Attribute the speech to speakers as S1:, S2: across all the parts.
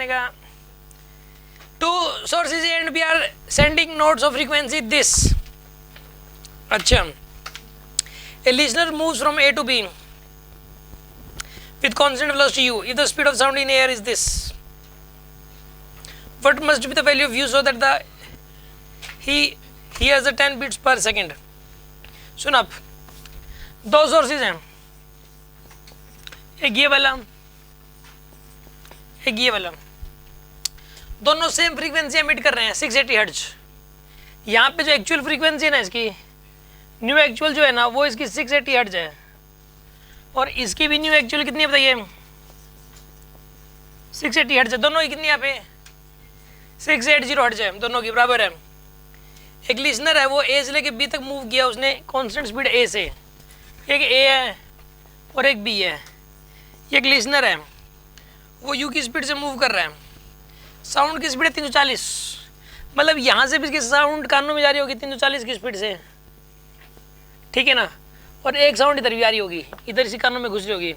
S1: आएगा two sources A and B are sending notes of frequency this. अच्छा, a listener moves from A to B with constant velocity u. If the speed of sound in air is this, what must be the value of u so that he has a 10 beats per second? सुन अब, दो sources हैं, एक ये वाला, एक ये वाला, दोनों सेम फ्रीक्वेंसी एमिट कर रहे हैं 680 हर्ट्ज. यहाँ पे जो एक्चुअल फ्रीक्वेंसी है ना इसकी, न्यू एक्चुअल जो है ना वो इसकी 680 हर्ट्ज है, और इसकी भी न्यू एक्चुअल कितनी है बताइए? 680 हर्ट्ज है. दोनों की कितनी यहाँ पे 680 हर्ट्ज है, दोनों की बराबर है. एक लिसनर है वो ए से लेके बी तक मूव किया उसने कांस्टेंट स्पीड ए से. एक ए है और एक बी है. एक लिसनर है वो यू की स्पीड से मूव कर रहा है. साउंड की स्पीड है 340, मतलब यहाँ से भी इसकी साउंड कानों में जा रही होगी 340 की स्पीड से, ठीक है ना. और एक साउंड इधर भी आ रही होगी, इधर इसी कानों में घुस रही होगी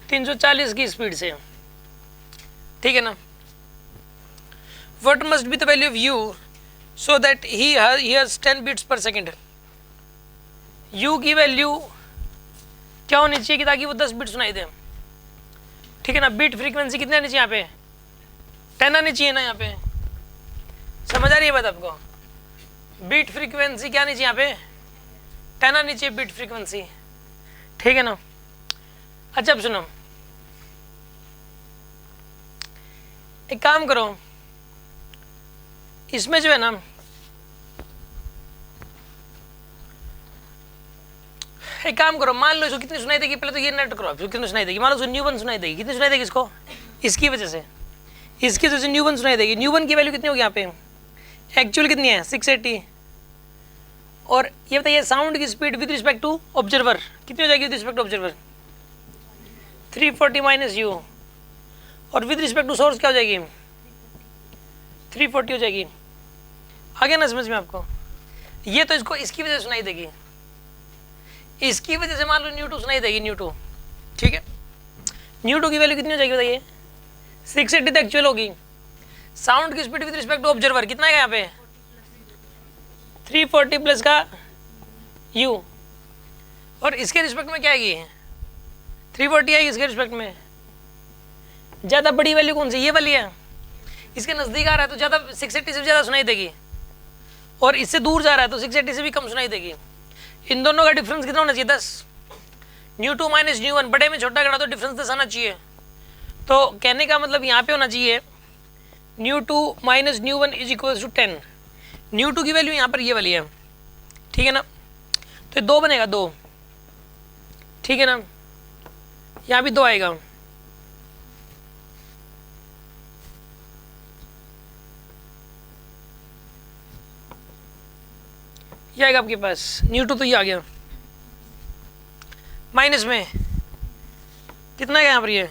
S1: 340 की स्पीड से, ठीक है ना. What must be the value of u so that he has 10 beats per second. U की वैल्यू क्या होनी चाहिए कि ताकि वो 10 बीट सुनाई दे, ठीक है ना. बीट फ्रीक्वेंसी कितनी आनी चाहिए यहाँ पे? 10 आनी चाहिए ना यहाँ पे. समझ आ रही है बात आपको? बीट फ्रीक्वेंसी क्या आनी चाहिए यहाँ पे? 10 आनी चाहिए बीट फ्रीक्वेंसी, ठीक है ना. अच्छा अब सुनो, एक काम करो, इसमें जो है ना एक काम करो, मान लो इसको कितनी सुनाई देगी, पहले तो ये नेट करो, फिर कितनी सुनाई देगी. मान लो इसको न्यू 1 सुनाई देगी. कितनी सुनाई देगी इसको? इसकी वजह से, इसकी वजह से न्यू 1 सुनाई देगी. न्यू 1 की वैल्यू कितनी होगी यहाँ पे? एक्चुअल कितनी है? 680. और ये बताइए साउंड की speed with respect to observer कितनी हो जाएगी? With respect to observer 340 minus u, और विद रिस्पेक्ट टू सोर्स क्या हो जाएगी? 340 हो जाएगी. आ गया ना समझ में आपको? ये तो इसको इसकी वजह से सुनाई देगी, इसकी वजह से मान लो न्यू 2 सुनाई देगी, न्यू 2, ठीक है. न्यू 2 की वैल्यू कितनी हो जाएगी बताइए? 680 तक एक्चुअल होगी. साउंड की speed with respect to observer कितना है यहाँ पे? 340 प्लस का u, और इसके रिस्पेक्ट में क्या आएगी? 340 आएगी इसके रिस्पेक्ट में. ज़्यादा बड़ी वैल्यू कौन सी? ये वाली है. इसके नज़दीक आ रहा है तो ज़्यादा 680 से ज़्यादा सुनाई देगी, और इससे दूर जा रहा है तो 680 से भी कम सुनाई देगी. इन दोनों का डिफरेंस कितना होना चाहिए? 10. न्यू 2 माइनस न्यू 1, बड़े में छोटा करा तो डिफरेंस 10 आना चाहिए. तो कहने का मतलब यहाँ पे होना चाहिए nu 2 minus nu 1 is equal to 10. Nu 2 की वैल्यू यहाँ पर ये वाली है, ठीक है ना. तो 2 बनेगा 2, ठीक है ना. यहाँ भी 2 आएगा. ये आएगा आपके पास न्यू 2, तो ये आ गया. माइनस में कितना है यहाँ पर? ये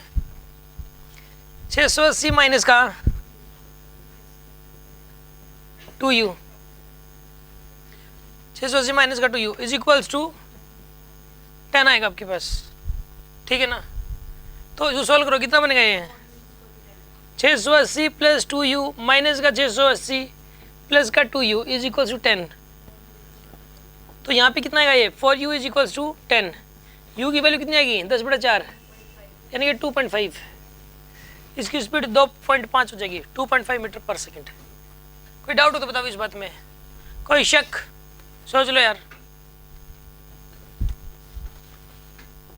S1: 680 माइनस का 2u, 680 माइनस का 2u इज इक्वल्स टू 10 आएगा आपके पास, ठीक है ना. तो जो सॉल्व करो कितना बनेगा? ये 680 प्लस 2u माइनस का 680 प्लस का 2u इज इक्वल्स टू 10. तो यहाँ पे कितना आएगा? ये 4u is equals to 10. u की वैल्यू कितनी आएगी? 10/4, यानी कि 2.5. इसकी स्पीड 2.5 हो जाएगी, 2.5 मीटर पर सेकेंड. कोई डाउट हो तो बताओ इस बात में, कोई शक? सोच लो यार.